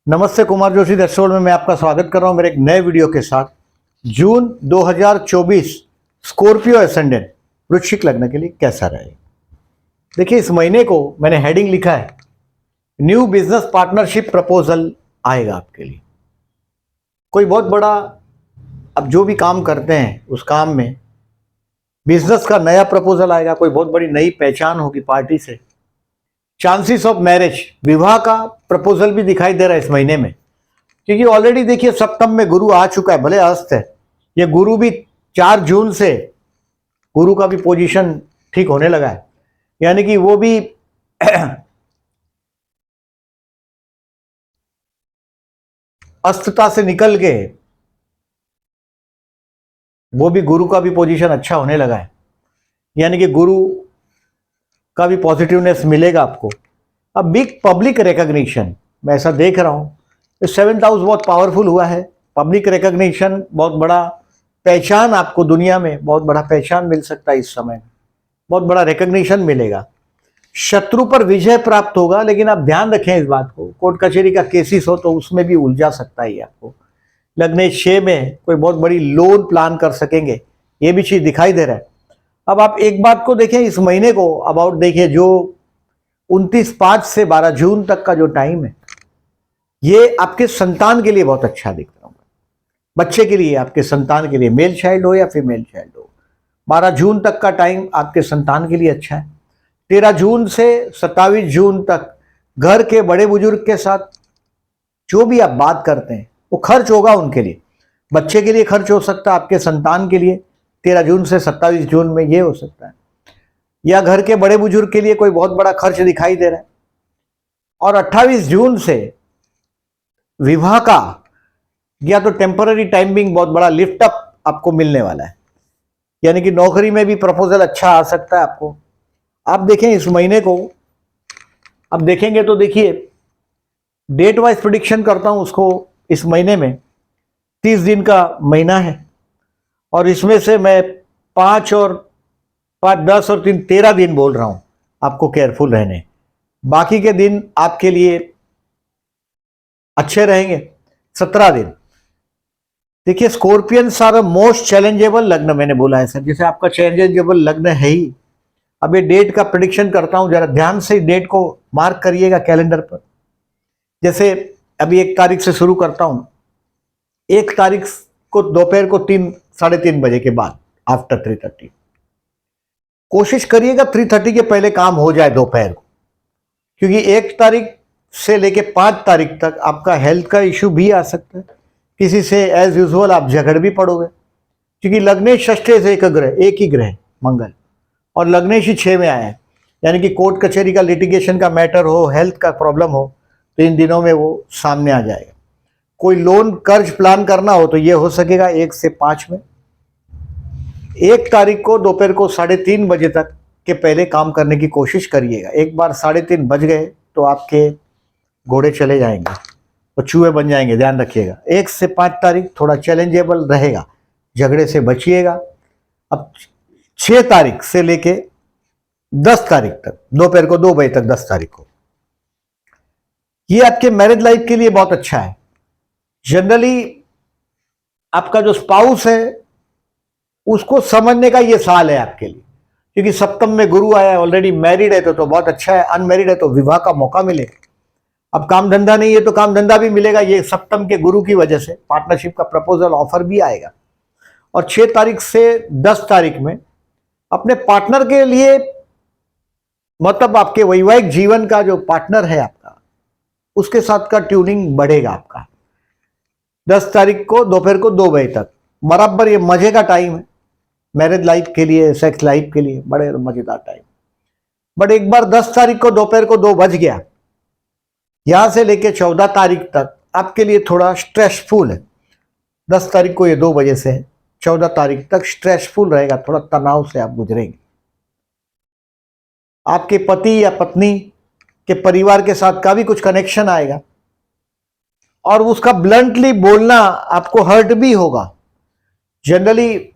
नमस्ते, कुमार जोशी दर्शकों में मैं आपका स्वागत कर रहा हूं मेरे एक नए वीडियो के साथ। जून 2024 स्कॉर्पियो एसेंडेंट वृश्चिक लग्न के लिए कैसा रहेगा। देखिए, इस महीने को मैंने हेडिंग लिखा है न्यू बिजनेस पार्टनरशिप प्रपोजल आएगा आपके लिए। कोई बहुत बड़ा अब जो भी काम करते हैं उस काम में बिजनेस का नया प्रपोजल आएगा। कोई बहुत बड़ी नई पहचान होगी पार्टी से। चांसेस ऑफ मैरिज, विवाह का प्रपोजल भी दिखाई दे रहा है इस महीने में, क्योंकि ऑलरेडी देखिए सप्तम में गुरु आ चुका है। भले अस्त है, ये गुरु भी 4 जून से गुरु का भी पोजीशन ठीक होने लगा है, यानी कि वो भी अस्तता से निकल के वो भी गुरु का भी पोजीशन अच्छा होने लगा है, यानी कि गुरु का भी पॉजिटिवनेस मिलेगा आपको। अब बिग पब्लिक रिकॉग्निशन मैं ऐसा देख रहा हूं, 7th हाउस बहुत पावरफुल हुआ है। पब्लिक रिकॉग्निशन, बहुत बड़ा पहचान आपको दुनिया में, बहुत बड़ा पहचान मिल सकता है इस समय, बहुत बड़ा रिकॉग्निशन मिलेगा। शत्रु पर विजय प्राप्त होगा, लेकिन आप ध्यान रखें इस बात को, कोर्ट कचहरी का केसेस हो तो उसमें भी उलझा सकता है आपको। लग्न 6 में कोई बहुत बड़ी लोन प्लान कर सकेंगे, ये भी चीज दिखाई दे रहा है। अब आप एक बात को देखें, इस महीने को अबाउट देखिए, जो 29/5 से 12 जून तक का जो टाइम है, ये आपके संतान के लिए बहुत अच्छा दिख रहा है। बच्चे के लिए, आपके संतान के लिए, मेल चाइल्ड हो या फीमेल चाइल्ड हो, 12 जून तक का टाइम आपके संतान के लिए अच्छा है। 13 जून से 27 जून तक घर के बड़े बुजुर्ग के साथ जो भी आप बात करते हैं वो खर्च होगा उनके लिए। बच्चे के लिए खर्च हो सकता है, आपके संतान के लिए 13 जून से 27 जून में ये हो सकता है, या घर के बड़े बुजुर्ग के लिए कोई बहुत बड़ा खर्च दिखाई दे रहा है। और 28 जून से विवाह का या तो टेम्पररी टाइमिंग, बहुत बड़ा लिफ्ट अप आपको मिलने वाला है, यानी कि नौकरी में भी प्रपोजल अच्छा आ सकता है आपको। आप देखें इस महीने को, अब देखेंगे तो देखिए डेट वाइज प्रिडिक्शन करता हूं उसको। इस महीने में 30 दिन का महीना है, और इसमें से मैं 5 और 5, 10 और 3, 13 दिन बोल रहा हूं आपको केयरफुल रहने। बाकी के दिन आपके लिए अच्छे रहेंगे। 17 दिन देखिए, स्कॉर्पियंस आर मोस्ट चैलेंजेबल लग्न मैंने बोला है सर, जैसे आपका चैलेंजेबल लग्न है ही। अब ये डेट का प्रिडिक्शन करता हूं, जरा ध्यान से डेट को मार्क करिएगा कैलेंडर पर। जैसे अभी 1 तारीख से शुरू करता हूं। 1 तारीख को दोपहर को 3, 3:30 बजे के बाद, आफ्टर 3:30 कोशिश करिएगा 3:30 के पहले काम हो जाए दोपहर को, क्योंकि 1 तारीख से लेके 5 तारीख तक आपका हेल्थ का इश्यू भी आ सकता है। किसी से एज यूजुअल आप झगड़ भी पड़ोगे, क्योंकि लग्नेश षष्ठे से एक ही ग्रह मंगल, और लग्नेश ही 6 में आया है, यानी कि कोर्ट कचहरी का लिटिगेशन का मैटर हो, हेल्थ का प्रॉब्लम हो, तो इन दिनों में वो सामने आ जाएगा। कोई लोन कर्ज प्लान करना हो तो ये हो सकेगा 1 से 5 में। 1 तारीख को दोपहर को 3:30 बजे तक के पहले काम करने की कोशिश करिएगा। एक बार 3:30 बज गए तो आपके घोड़े चले जाएंगे, तो चूहे बन जाएंगे, ध्यान रखिएगा। 1 से 5 तारीख थोड़ा चैलेंजेबल रहेगा, झगड़े से बचिएगा। अब 6 तारीख से लेके 10 तारीख तक, दोपहर को 2 बजे तक, 10 तारीख को, ये आपके मैरिज लाइफ के लिए बहुत अच्छा है। जनरली आपका जो स्पाउस है उसको समझने का ये साल है आपके लिए, क्योंकि सप्तम में गुरु आया है। ऑलरेडी मैरिड है तो बहुत अच्छा है, अनमैरिड है तो विवाह का मौका मिलेगा। अब काम धंधा नहीं है तो काम धंधा भी मिलेगा, ये सप्तम के गुरु की वजह से पार्टनरशिप का प्रपोजल ऑफर भी आएगा। और 6 तारीख से 10 तारीख में अपने पार्टनर के लिए, मतलब आपके वैवाहिक जीवन का जो पार्टनर है आपका, उसके साथ का ट्यूनिंग बढ़ेगा आपका। 10 तारीख को दोपहर को 2 बजे तक बराबर ये मजे का टाइम है मैरिज लाइफ के लिए, सेक्स लाइफ के लिए, बड़े मजेदार टाइम। बट एक बार 10 तारीख को दोपहर को 2 बज गया, यहां से लेके 14 तारीख तक आपके लिए थोड़ा स्ट्रेसफुल है। 10 तारीख को ये 2 बजे से 14 तारीख तक स्ट्रेसफुल रहेगा, थोड़ा तनाव से आप गुजरेंगे। आपके पति या पत्नी के परिवार के साथ का भी कुछ कनेक्शन आएगा, और उसका ब्लंटली बोलना आपको हर्ट भी होगा। Generally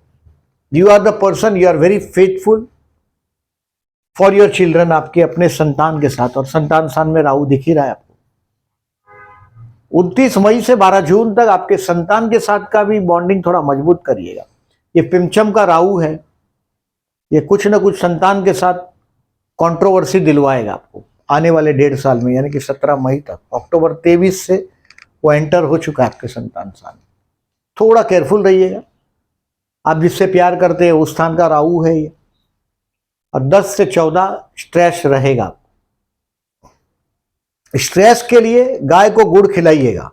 you are the person, you are very faithful for your children, आपके अपने संतान के साथ, और संतान स्थान में राहु दिख ही रहा है आपको। 29 मई से 12 जून तक आपके संतान के साथ का भी बॉन्डिंग थोड़ा मजबूत करिएगा। ये पिंचम का राहु है, ये कुछ ना कुछ संतान के साथ कंट्रोवर्सी दिलवाएगा आपको आने वाले 1.5 साल में, यानी कि 17 मई तक। अक्टूबर 23 से वो एंटर हो चुका है आपके संतान स्थान। थोड़ा केयरफुल रहिएगा। आप जिससे प्यार करते हैं उस स्थान का राहु है ये। और 10 से 14 स्ट्रेस रहेगा। स्ट्रेस के लिए गाय को गुड़ खिलाइएगा।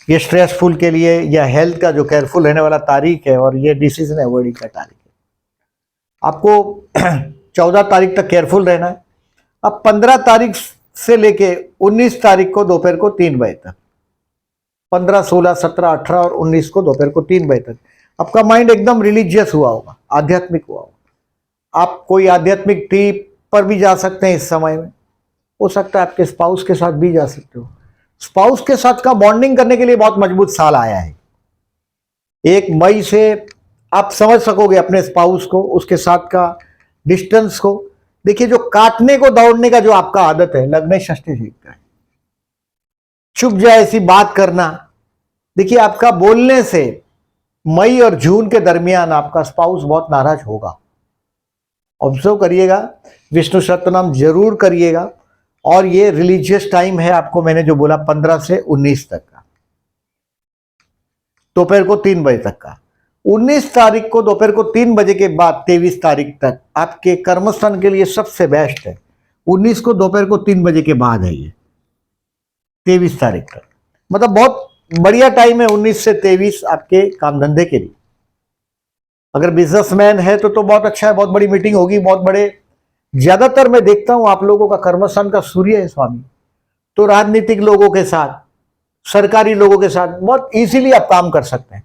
ये स्ट्रेसफुल के लिए या हेल्थ का जो केयरफुल रहने वाला तारीख है, और ये डिसीजन अवॉइडिंग का तारीख है। आपको 14 तारीख तक केयरफुल रहना है। अब 15 तारीख से लेके 19 तारीख को दोपहर को 3 बजे तक, 15, 16, 17, 18 और 19 को दोपहर को 3 बजे तक आपका माइंड एकदम रिलीजियस हुआ होगा, आध्यात्मिक हुआ होगा। आप कोई आध्यात्मिक ट्रिप पर भी जा सकते हैं इस समय में। हो सकता है आपके स्पाउस के साथ भी जा सकते हो। स्पाउस के साथ का बॉन्डिंग करने के लिए बहुत मजबूत साल आया है। 1 मई से आप समझ सकोगे अपने स्पाउस को, उसके साथ का डिस्टेंस को। देखिए, जो काटने को दौड़ने का जो आपका आदत है, लग्न षष्ठी सीखता है, चुप जाए ऐसी बात करना। देखिए, आपका बोलने से मई और जून के दरमियान आपका स्पाउस बहुत नाराज होगा। ऑब्जर्व करिएगा, विष्णु सहस्त्रनाम जरूर करिएगा। और ये रिलीजियस टाइम है आपको, मैंने जो बोला 15 से 19 तक का, दोपहर को 3 बजे तक का। 19 तारीख को दोपहर को 3 बजे के बाद 23 तारीख तक आपके कर्मस्थान के लिए सबसे बेस्ट है। 19 को दोपहर को 3 बजे के बाद है ये 23 तारीख तक, मतलब बहुत बढ़िया टाइम है 19 से 23 आपके काम धंधे के लिए। अगर बिजनेसमैन है तो बहुत अच्छा है, बहुत बड़ी मीटिंग होगी, बहुत बड़े। ज्यादातर मैं देखता हूं आप लोगों का कर्मस्थान का सूर्य है स्वामी, तो राजनीतिक लोगों के साथ, सरकारी लोगों के साथ बहुत इजीली आप काम कर सकते हैं।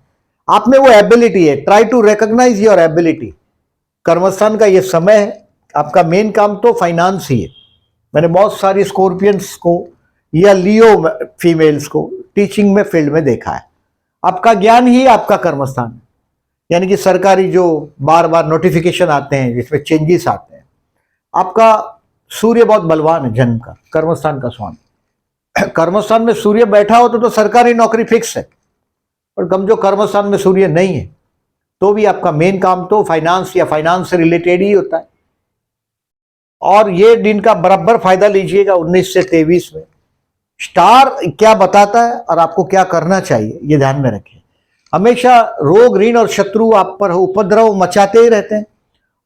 आप में वो एबिलिटी है। Try to recognise your ability. कर्मस्थान का ये समय है, आपका मेन काम तो फाइनेंस ही है। मैंने बहुत सारी स्कॉर्पियंस को या लियो फीमेल्स को टीचिंग में फील्ड में देखा है। आपका ज्ञान ही आपका कर्मस्थान है, यानी कि सरकारी जो बार बार नोटिफिकेशन आते हैं जिसमें चेंजेस आते हैं। आपका सूर्य बहुत बलवान है, जन्म का कर्मस्थान का स्वामी। कर्मस्थान में सूर्य बैठा हो तो सरकारी नौकरी फिक्स है। और कम जो कर्मस्थान में सूर्य नहीं है तो भी आपका मेन काम तो फाइनेंस या फाइनेंस से रिलेटेड ही होता है। और ये दिन का बराबर फायदा लीजिएगा 19 से 23 में। स्टार क्या बताता है और आपको क्या करना चाहिए, ये ध्यान में रखें। हमेशा रोग, ऋण और शत्रु आप पर उपद्रव मचाते ही रहते हैं।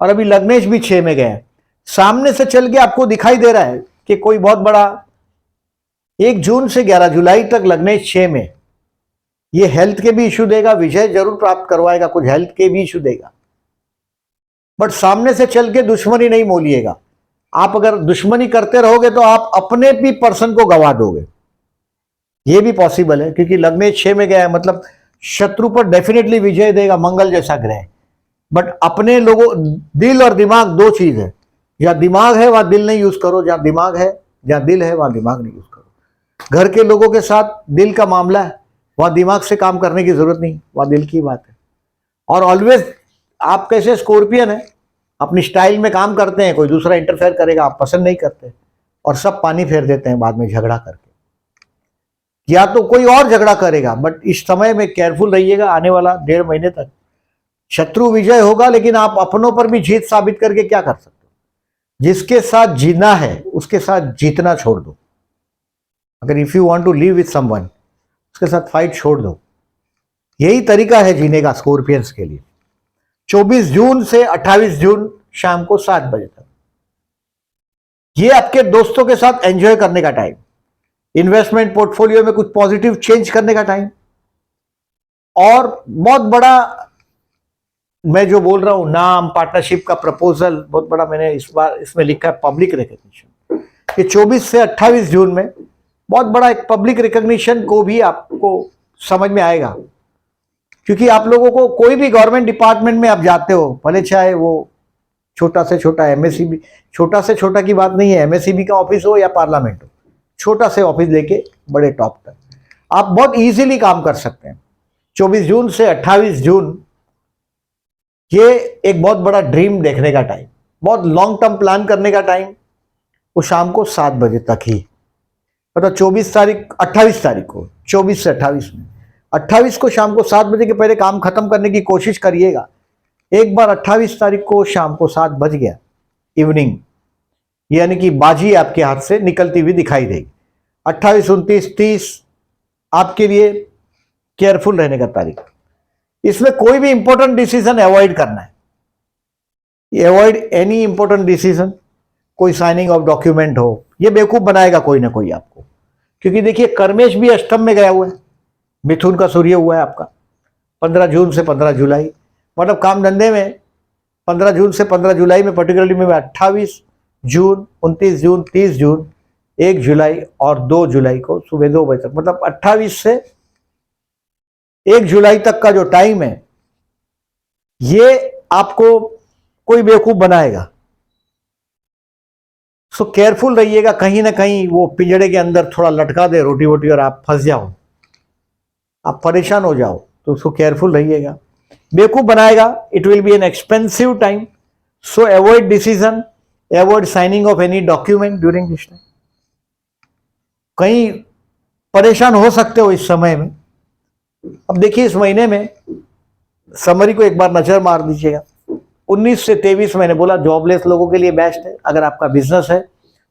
और अभी लग्नेश भी 6 में गए, सामने से चल के आपको दिखाई दे रहा है कि कोई बहुत बड़ा 1 जून से 11 जुलाई तक लग्नेश 6 में, ये हेल्थ के भी इशू देगा, विजय जरूर प्राप्त करवाएगा, कुछ हेल्थ के भी इशू देगा। बट सामने से चल के दुश्मनी नहीं मोलिएगा। आप अगर दुश्मनी करते रहोगे तो आप अपने भी पर्सन को गवा दोगे, ये भी पॉसिबल है। क्योंकि लग्नेश 6 में गया है, मतलब शत्रु पर डेफिनेटली विजय देगा, मंगल जैसा ग्रह। बट अपने लोगों, दिल और दिमाग दो चीज है। जहां दिमाग है वहां दिल नहीं यूज करो, जहां दिमाग है, जहां दिल है वहां दिमाग नहीं यूज करो। घर के लोगों के साथ दिल का मामला है, वहां दिमाग से काम करने की जरूरत नहीं, वहां दिल की बात है। और ऑलवेज आप कैसे स्कॉर्पियन है, अपनी स्टाइल में काम करते हैं, कोई दूसरा इंटरफेयर करेगा आप पसंद नहीं करते, और सब पानी फेर देते हैं बाद में झगड़ा करके, या तो कोई और झगड़ा करेगा। बट इस समय में केयरफुल रहिएगा, आने वाला 1.5 महीने तक शत्रु विजय होगा, लेकिन आप अपनों पर भी जीत साबित करके क्या कर सकते हो। जिसके साथ जीना है उसके साथ जीतना छोड़ दो। अगर if you want to live with someone, उसके साथ फाइट छोड़ दो। यही तरीका है जीने का स्कॉर्पियंस के लिए। 24 जून से 28 जून शाम को 7 बजे तक ये आपके दोस्तों के साथ एंजॉय करने का टाइम, इन्वेस्टमेंट पोर्टफोलियो में कुछ पॉजिटिव चेंज करने का टाइम। और बहुत बड़ा मैं जो बोल रहा हूं, नाम, पार्टनरशिप का प्रपोजल बहुत बड़ा मैंने इस बार इसमें लिखा है, पब्लिक रिकॉग्निशन। ये 24 से 28 जून में बहुत बड़ा एक पब्लिक रिकॉग्निशन को भी आपको समझ में आएगा। क्योंकि आप लोगों को कोई भी गवर्नमेंट डिपार्टमेंट में आप जाते हो, भले चाहे वो छोटा से छोटा एमएससीबी, छोटा से छोटा की बात नहीं है, एमएससीबी का ऑफिस हो या पार्लियामेंट हो, छोटा से ऑफिस लेके बड़े टॉप तक आप बहुत इजीली काम कर सकते हैं। 24 जून से 28 जून ये एक बहुत बड़ा ड्रीम देखने का टाइम, बहुत लॉन्ग टर्म प्लान करने का टाइम, वो शाम को 7 बजे तक ही। मतलब 24 तारीख 28 तारीख को, 24 से 28 में, 28 को शाम को 7 बजे के पहले काम खत्म करने की कोशिश करिएगा। एक बार 28 तारीख को शाम को 7 बज गया इवनिंग, यानी कि बाजी आपके हाथ से निकलती हुई दिखाई देगी। 28, 29, 30 आपके लिए केयरफुल रहने का तारीख। इसमें कोई भी इंपॉर्टेंट डिसीजन अवॉइड करना है, अवॉइड एनी इंपॉर्टेंट डिसीजन। कोई साइनिंग ऑफ डॉक्यूमेंट हो, ये बेवकूफ बनाएगा कोई ना कोई आपको, क्योंकि देखिए कर्मेश भी अष्टम में गया हुआ है, मिथुन का सूर्य हुआ है आपका 15 जून से 15 जुलाई, मतलब काम धंधे में 15 जून से 15 जुलाई में, पर्टिकुलरली में 28 जून, 29 जून, 30 जून, 1 जुलाई और 2 जुलाई को सुबह 2 बजे तक, मतलब 28 से 1 जुलाई तक का जो टाइम है, ये आपको कोई बेवकूफ बनाएगा। सो केयरफुल रहिएगा, कहीं ना कहीं वो पिंजड़े के अंदर थोड़ा लटका दे रोटी वोटी और आप फंस जाओ, आप परेशान हो जाओ, तो उसको केयरफुल रहिएगा। बेवकूफ बनाएगा, it will be an expensive time, so avoid decision, avoid signing off any document during this time. कहीं परेशान हो सकते हो इस समय में। अब देखिए इस महीने में समरी को एक बार नजर मार दीजिएगा। 19 से 23 मैंने बोला जॉबलेस लोगों के लिए बेस्ट है। अगर आपका बिजनेस है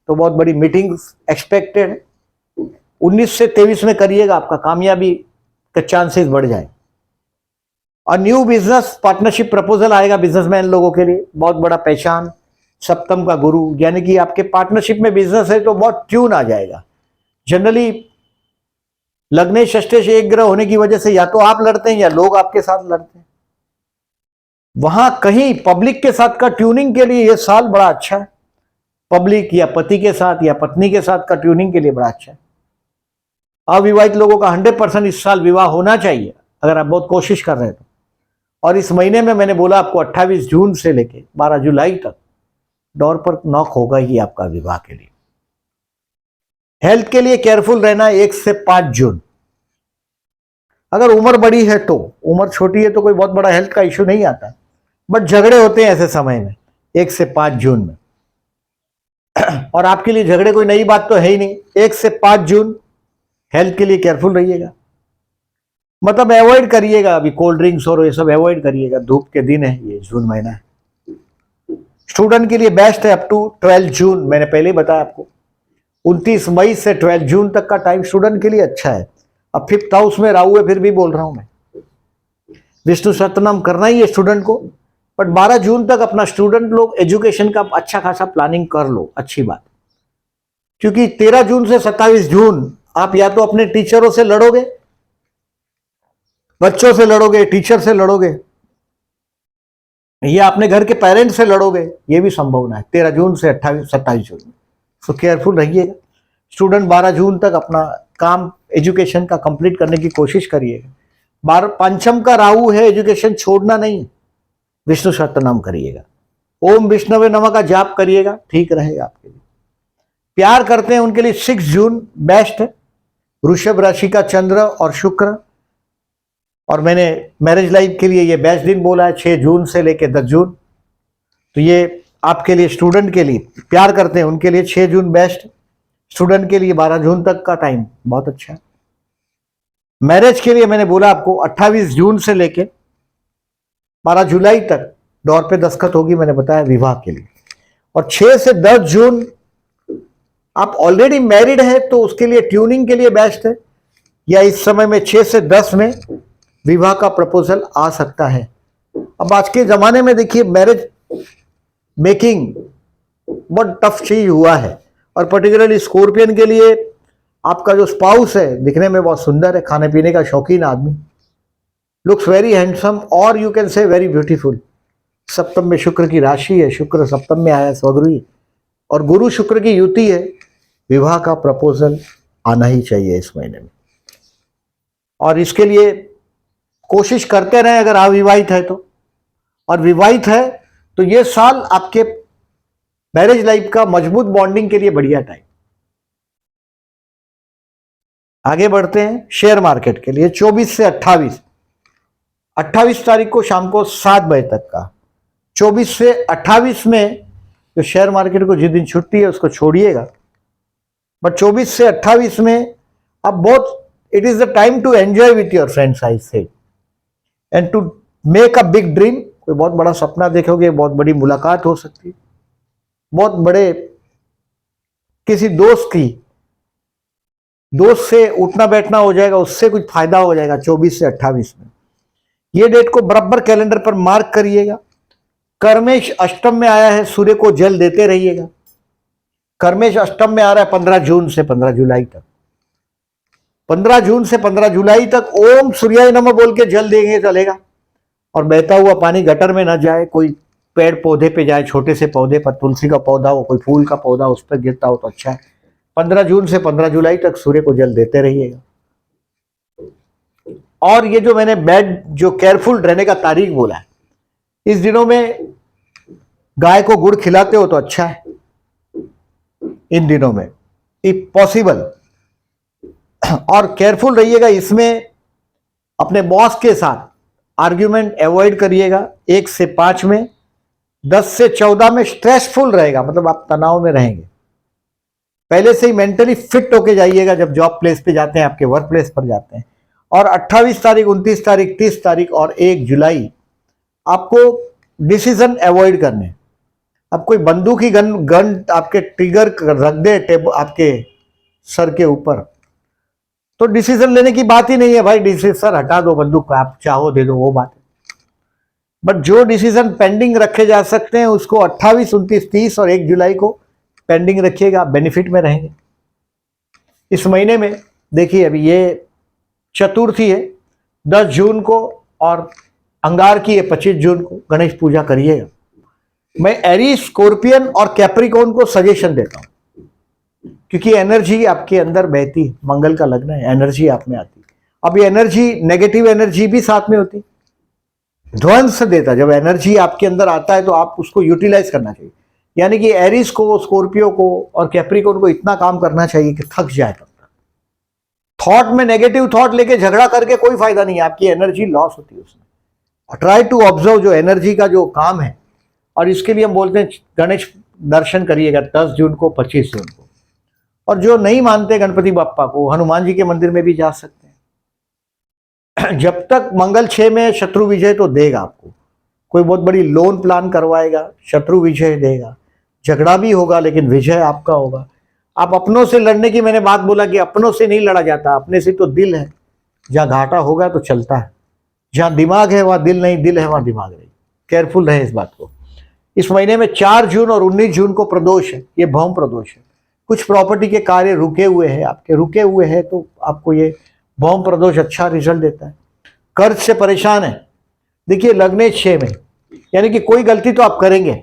तो बहुत बड़ी मीटिंग्स एक्सपेक्टेड है। 19 से 23 में करिएगा, आपका कामयाबी का चांसेस बढ़ जाए। और न्यू बिजनेस पार्टनरशिप प्रपोजल आएगा बिजनेसमैन लोगों के लिए, बहुत बड़ा पहचान, सप्तम का गुरु, यानी कि आपके पार्टनरशिप में बिजनेस है तो बहुत ट्यून आ जाएगा। जनरली लग्ने षष्ठे से एक ग्रह होने की वजह से या तो आप लड़ते हैं या लोग आपके साथ लड़ते हैं। वहां कहीं पब्लिक के साथ का ट्यूनिंग के लिए यह साल बड़ा अच्छा है। पब्लिक या पति के साथ या पत्नी के साथ का ट्यूनिंग के लिए बड़ा अच्छा है। अविवाहित लोगों का 100% इस साल विवाह होना चाहिए, अगर आप बहुत कोशिश कर रहे हैं तो। और इस महीने में मैंने बोला आपको 28 जून से लेके 12 जुलाई तक डोर पर नॉक होगा ही आपका विवाह के लिए। हेल्थ के लिए केयरफुल रहना 1 से 5 जून। अगर उम्र बड़ी है तो, उम्र छोटी है तो कोई बहुत बड़ा हेल्थ का इश्यू नहीं आता, बट झगड़े होते हैं ऐसे समय में 1 से 5 जून में। और आपके लिए झगड़े कोई नई बात तो है ही नहीं। 1 से 5 जून हेल्थ के लिए केयरफुल रहिएगा, मतलब अवॉइड करिएगा, अभी कोल्ड ड्रिंक्स और ये सब अवॉइड करिएगा। धूप के दिन है, ये जून महीना है। स्टूडेंट के लिए बेस्ट है अप टू 12 जून, मैंने पहले ही बताया आपको। 29 मई से 12 जून तक का टाइम स्टूडेंट के लिए अच्छा है। अब 5th हाउस में राहु है, फिर भी बोल रहा हूं मैं, विष्णु सहस्त्रनाम करना ही है स्टूडेंट को, बट 12 जून तक अपना स्टूडेंट लोग एजुकेशन का अच्छा खासा प्लानिंग कर लो, अच्छी बात। क्योंकि 13 जून से 27 जून आप या तो अपने टीचरों से लड़ोगे, बच्चों से लड़ोगे, टीचर से लड़ोगे, या अपने घर के पेरेंट्स से लड़ोगे, ये भी संभावना है 13 जून से 27 जून। सो केयरफुल रहिएगा। स्टूडेंट 12 जून तक अपना काम एजुकेशन का कंप्लीट करने की कोशिश करिएगा। पंचम का राहु है, एजुकेशन छोड़ना नहीं है, विष्णु सहस्त्रनाम करिएगा, ओम विष्णवे नमः का जाप करिएगा, ठीक रहेगा आपके लिए। प्यार करते हैं उनके लिए 6 जून बेस्ट है। वृषभ राशि का चंद्र और शुक्र, और मैंने मैरिज लाइफ के लिए ये बेस्ट दिन बोला है 6 जून से लेकर 10 जून। तो ये आपके लिए स्टूडेंट के लिए प्यार करते हैं उनके लिए 6 जून बेस्ट। स्टूडेंट के लिए 12 जून तक का टाइम बहुत अच्छा है। मैरिज के लिए मैंने बोला आपको 28 जून से लेके 12 जुलाई तक डोर पे दस्तखत होगी, मैंने बताया विवाह के लिए। और 6 से 10 जून आप ऑलरेडी मैरिड है तो उसके लिए ट्यूनिंग के लिए बेस्ट है, या इस समय में 6 से 10 में विवाह का प्रपोजल आ सकता है। अब आज के जमाने में देखिए मैरिज मेकिंग बहुत टफ चीज हुआ है, और पर्टिकुलरली स्कॉर्पियन के लिए आपका जो स्पाउस है दिखने में बहुत सुंदर है, खाने पीने का शौकीन आदमी, लुक्स वेरी हैंडसम और you can say very beautiful. सप्तम में शुक्र की राशि है, शुक्र सप्तम में आया स्वगृही, और गुरु शुक्र की युति है। विवाह का प्रपोजल आना ही चाहिए इस महीने में, और इसके लिए कोशिश करते रहें अगर अविवाहित है तो। और विवाहित है तो ये साल आपके मैरिज लाइफ का मजबूत बॉन्डिंग के लिए बढ़िया टाइम। आगे बढ़ते हैं शेयर मार्केट के लिए। 24 से 28 तारीख को शाम को 7 बजे तक का, 24 से 28 में जो शेयर मार्केट को जिस दिन छुट्टी है उसको छोड़िएगा, बट 24 से 28 में अब बहुत it is the time to enjoy with your friends, I say, and to make a big dream. कोई बहुत बड़ा सपना देखोगे, बहुत बड़ी मुलाकात हो सकती है, बहुत बड़े किसी दोस्त से उठना बैठना हो जाएगा, उससे कुछ फायदा हो जाएगा 24 से 28 में। ये डेट को बराबर कैलेंडर पर मार्क करिएगा। कर्मेश अष्टम में आया है, सूर्य को जल देते रहिएगा। कर्मेश अष्टम में आ रहा है 15 जून से 15 जुलाई तक। 15 जून से 15 जुलाई तक ओम सूर्याय नमः बोल के जल देंगे, चलेगा। और बहता हुआ पानी गटर में ना जाए, कोई पेड़ पौधे पे जाए, छोटे से पौधे पर, तुलसी का पौधा हो, कोई फूल का पौधा उस पर गिरता हो तो अच्छा है। 15 जून से 15 जुलाई तक सूर्य को जल देते रहिएगा। और ये जो मैंने जो केयरफुल रहने का तारीख बोला है, इस दिनों में गाय को गुड़ खिलाते हो तो अच्छा है। इन दिनों में इफ पॉसिबल, और केयरफुल रहिएगा इसमें। अपने बॉस के साथ आर्ग्यूमेंट अवॉइड करिएगा। 1 से 5 में, 10 से 14 में स्ट्रेसफुल रहेगा, मतलब आप तनाव में रहेंगे। पहले से ही मेंटली फिट होके जाइएगा जब जॉब प्लेस पे जाते हैं, आपके वर्क प्लेस पर जाते हैं। और 28 तारीख, 29 तारीख, 30 तारीख और 1 जुलाई आपको डिसीजन अवॉइड करने। अब कोई बंदूक की गन आपके ट्रिगर रख दे टेबल आपके सर के ऊपर, तो डिसीजन लेने की बात ही नहीं है भाई। डिसीजन हटा दो, बंदूक को आप चाहो दे दो, वो बात है। बट जो डिसीजन पेंडिंग रखे जा सकते हैं उसको 28, 29, 30 और 1 जुलाई को पेंडिंग रखिएगा, बेनिफिट में रहेंगे। इस महीने में देखिए, अभी ये चतुर्थी है 10 जून को और अंगार की है 25 जून को। गणेश पूजा करिएगा। मैं एरीज, स्कॉर्पियन और कैप्रिकॉर्न को सजेशन देता हूं, क्योंकि एनर्जी आपके अंदर बहती है। मंगल का लग्न है, एनर्जी आप में आती है। अब ये एनर्जी, नेगेटिव एनर्जी भी साथ में होती, ध्वंस देता। जब एनर्जी आपके अंदर आता है तो आप उसको यूटिलाइज करना चाहिए। यानी कि एरीज को, स्कॉर्पियो को और कैप्रिकॉर्न को इतना काम करना चाहिए कि थक जाए। तब तक थॉट में नेगेटिव थॉट लेके झगड़ा करके कोई फायदा नहीं है, आपकी एनर्जी लॉस होती है उसमें। ट्राई टू ऑब्जर्व जो एनर्जी का जो काम है, और इसके लिए हम बोलते हैं गणेश दर्शन करिएगा 10 जून को, 25 जून को। और जो नहीं मानते गणपति बाप्पा को, हनुमान जी के मंदिर में भी जा सकते हैं। जब तक मंगल 6 में, शत्रु विजय तो देगा आपको। कोई बहुत बड़ी लोन प्लान करवाएगा, शत्रु विजय देगा। झगड़ा भी होगा लेकिन विजय आपका होगा। आप अपनों से लड़ने की, मैंने बात बोला कि अपनों से नहीं लड़ा जाता, अपने से तो दिल है। जहां घाटा होगा तो चलता है, जहां दिमाग है वहां दिल नहीं, दिल है वहां दिमाग नहीं। केयरफुल रहे इस बात को। इस महीने में 4 जून और 19 जून को प्रदोष है, ये भौम प्रदोष है। कुछ प्रॉपर्टी के कार्य रुके हुए हैं, आपके रुके हुए हैं, तो आपको ये भौम प्रदोष अच्छा रिजल्ट देता है। कर्ज से परेशान है, देखिए लग्न 6 में, यानी कि कोई गलती तो आप करेंगे,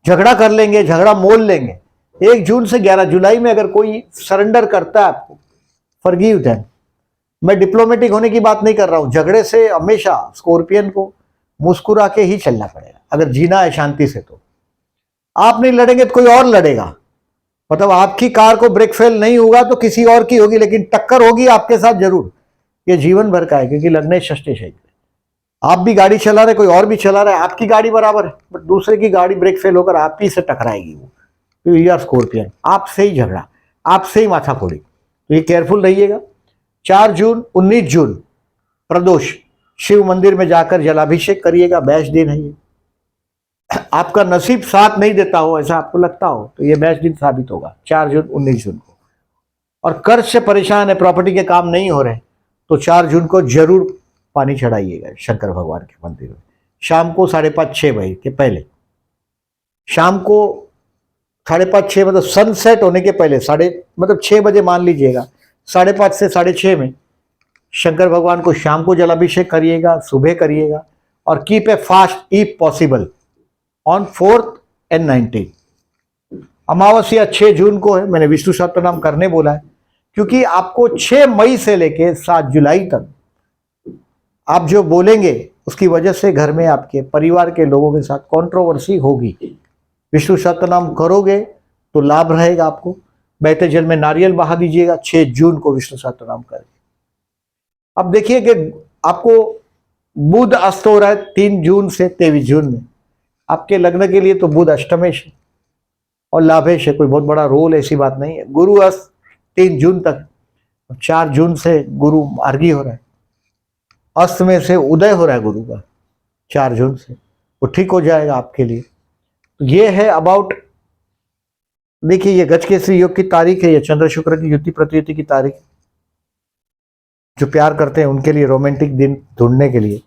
झगड़ा कर लेंगे, झगड़ा मोल लेंगे। 1 जून से 11 जुलाई में अगर कोई सरेंडर करता है आपको, फॉरगिव देम। मैं डिप्लोमेटिक होने की बात नहीं कर रहा हूं। झगड़े से हमेशा स्कॉर्पियन को मुस्कुरा के ही चलना पड़ेगा अगर जीना है शांति से। तो आप नहीं लड़ेंगे तो कोई और लड़ेगा। मतलब आपकी कार को ब्रेक फेल नहीं होगा तो किसी और की होगी, लेकिन टक्कर होगी आपके साथ जरूर। ये जीवन भर का है, क्योंकि लग्न षष्ठी शहीद। आप भी गाड़ी चला रहे, कोई और भी चला रहा है, आपकी गाड़ी बराबर है, बट दूसरे की गाड़ी ब्रेक फेल होकर आप ही से टकराएगी वो। तो यू आर स्कॉर्पियन, आपसे ही झगड़ा, आपसे ही माथा फोड़ी। तो ये केयरफुल रहिएगा। 4 जून, 19 जून प्रदोष, शिव मंदिर में जाकर जलाभिषेक करिएगा। बेस्ट दिन है ये। आपका नसीब साथ नहीं देता हो, ऐसा आपको लगता हो, तो ये बेस्ट दिन साबित होगा 4 जून, 19 जून को। और कर्ज से परेशान है, प्रॉपर्टी के काम नहीं हो रहे, तो 4 जून को जरूर पानी चढ़ाइएगा शंकर भगवान के मंदिर में। शाम को 5:30, 6 बजे के पहले, शाम को 5:30, 6, मतलब सनसेट होने के पहले, 6 बजे मान लीजिएगा, 5:30 से 6:30 में शंकर भगवान को शाम को जलाभिषेक करिएगा, सुबह करिएगा। और keep a fast if possible on 4th and 19। अमावस्या 6 जून को है, मैंने विष्णु सहस्त्रनाम करने बोला है, क्योंकि आपको 6 मई से लेके 7 जुलाई तक आप जो बोलेंगे उसकी वजह से घर में आपके परिवार के लोगों के साथ कंट्रोवर्सी होगी। विष्णु सहस्त्रनाम करोगे तो लाभ रहेगा आपको। बहते जल में नारियल बहा दीजिएगा। 6 जून को विष्णु सहस्त्रनाम करें। अब देखिए कि आपको बुध अस्त हो रहा है 3 जून से 23 जून में। आपके लग्न के लिए तो बुध अष्टमेश है, और लाभेश है, कोई बहुत बड़ा रोल ऐसी बात नहीं है। गुरु अस्त 3 जून तक, 4 जून से गुरु मार्गी हो रहा है, अस्त में से उदय हो रहा है गुरु का 4 जून से, वो ठीक हो जाएगा आपके लिए। तो ये है अबाउट, देखिए ये गजकेसरी योग की तारीख है, ये चंद्र शुक्र की युति प्रतियुति की तारीख, जो प्यार करते हैं उनके लिए रोमांटिक दिन ढूंढने के लिए।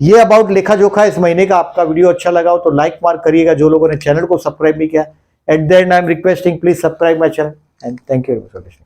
ये अबाउट लेखा जोखा इस महीने का। आपका वीडियो अच्छा लगा हो तो लाइक मार्क करिएगा। जो लोगों ने चैनल को सब्सक्राइब नहीं किया, at the and I am requesting please subscribe my channel and thank you very much for listening.